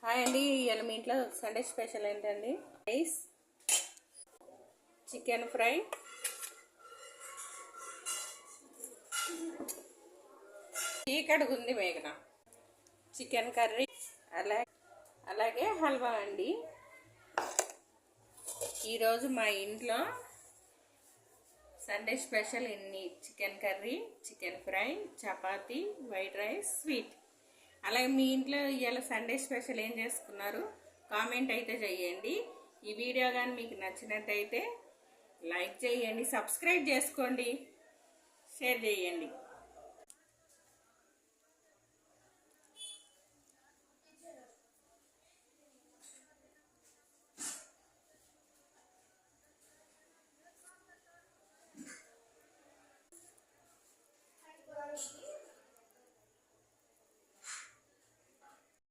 Hi అండి. ఇవాళ మీ ఇంట్లో సండే స్పెషల్ ఏంటండి? రైస్, చికెన్ ఫ్రై, చీకటిగుంది మేఘన, చికెన్ కర్రీ, అలాగే హల్వా అండి. ఈరోజు మా ఇంట్లో సండే స్పెషల్ ఇన్ని: chicken curry, chicken fry, chapati, white rice, sweet. అలాగే మీ ఇంట్లో ఇవాళ సండే స్పెషల్ ఏం చేసుకున్నారు? కామెంట్ అయితే చేయండి. ఈ వీడియో కానీ మీకు నచ్చినట్టయితే లైక్ చేయండి, సబ్స్క్రైబ్ చేసుకోండి, షేర్ చేయండి.